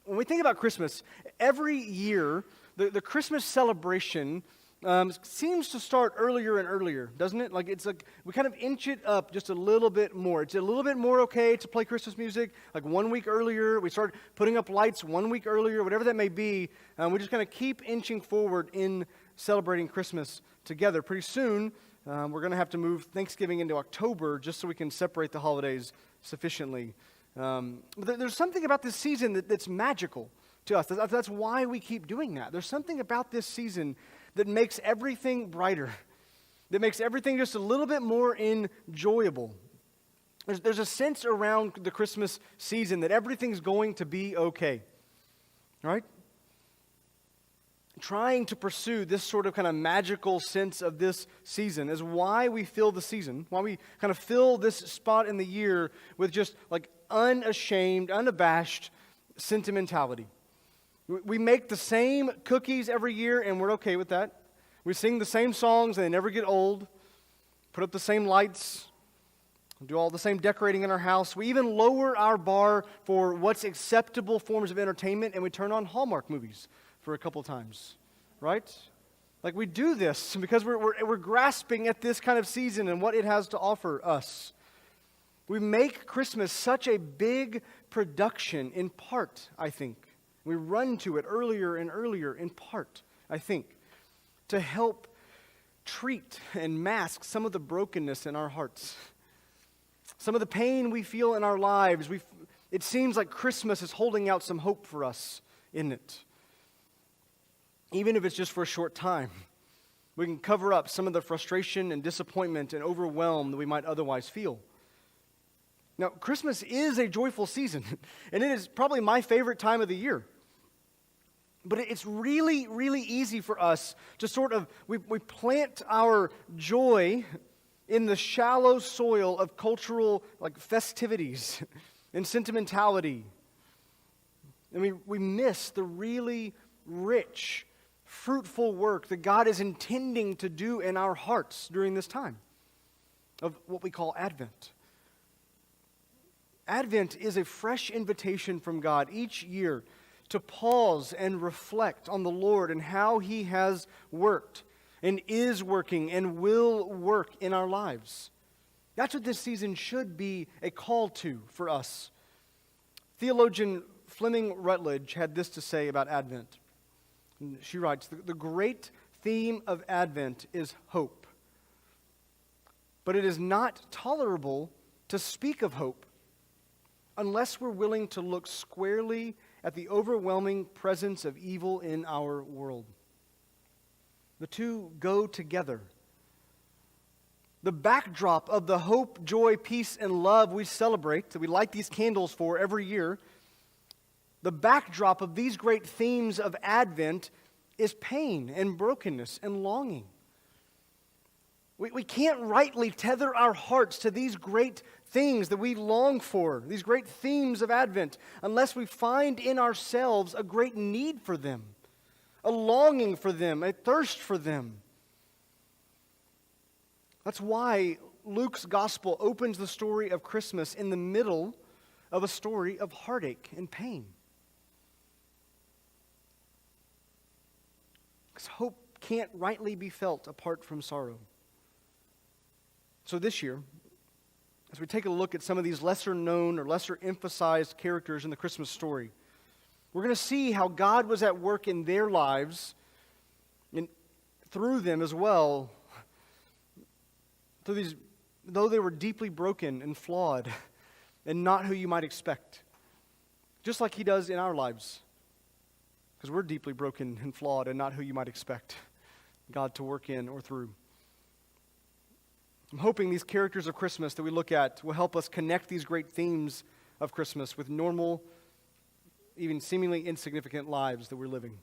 when we think about Christmas, every year, the Christmas celebration seems to start earlier and earlier, doesn't it? It's like we kind of inch it up just a little bit more. It's a little bit more okay to play Christmas music, like 1 week earlier. We start putting up lights 1 week earlier, whatever that may be. We just kind of keep inching forward in celebrating Christmas together. Pretty soon, we're going to have to move Thanksgiving into October just so we can separate the holidays sufficiently. But there's something about this season that's magical to us. That's why we keep doing that. There's something about this season that makes everything brighter, that makes everything just a little bit more enjoyable. There's a sense around the Christmas season that everything's going to be okay, right? Trying to pursue this sort of kind of magical sense of this season is why we fill the season, why we kind of fill this spot in the year with just like unashamed, unabashed sentimentality. We make the same cookies every year, and we're okay with that. We sing the same songs, and they never get old. Put up the same lights. Do all the same decorating in our house. We even lower our bar for what's acceptable forms of entertainment, and we turn on Hallmark movies for a couple times, right? Like we do this because we're grasping at this kind of season and what it has to offer us. We make Christmas such a big production, in part, I think. We run to it earlier and earlier, in part, I think, to help treat and mask some of the brokenness in our hearts. Some of the pain we feel in our lives. It seems like Christmas is holding out some hope for us in it. Even if it's just for a short time. We can cover up some of the frustration and disappointment and overwhelm that we might otherwise feel. Now, Christmas is a joyful season, and it is probably my favorite time of the year. But it's really, really easy for us to sort of, we plant our joy in the shallow soil of cultural like festivities and sentimentality. And we miss the really rich, fruitful work that God is intending to do in our hearts during this time of what we call Advent. Advent is a fresh invitation from God each year to pause and reflect on the Lord and how He has worked and is working and will work in our lives. That's what this season should be a call to for us. Theologian Fleming Rutledge had this to say about Advent. She writes, the great theme of Advent is hope. But it is not tolerable to speak of hope unless we're willing to look squarely at the overwhelming presence of evil in our world. The two go together. The backdrop of the hope, joy, peace, and love we celebrate, that we light these candles for every year, the backdrop of these great themes of Advent is pain and brokenness and longing. We can't rightly tether our hearts to these great things that we long for, these great themes of Advent, unless we find in ourselves a great need for them, a longing for them, a thirst for them. That's why Luke's gospel opens the story of Christmas in the middle of a story of heartache and pain. Because hope can't rightly be felt apart from sorrow. So this year, as we take a look at some of these lesser known or lesser emphasized characters in the Christmas story, we're going to see how God was at work in their lives and through them as well. Through these, though they were deeply broken and flawed and not who you might expect. Just like He does in our lives. Because we're deeply broken and flawed and not who you might expect God to work in or through. I'm hoping these characters of Christmas that we look at will help us connect these great themes of Christmas with normal, even seemingly insignificant lives that we're living.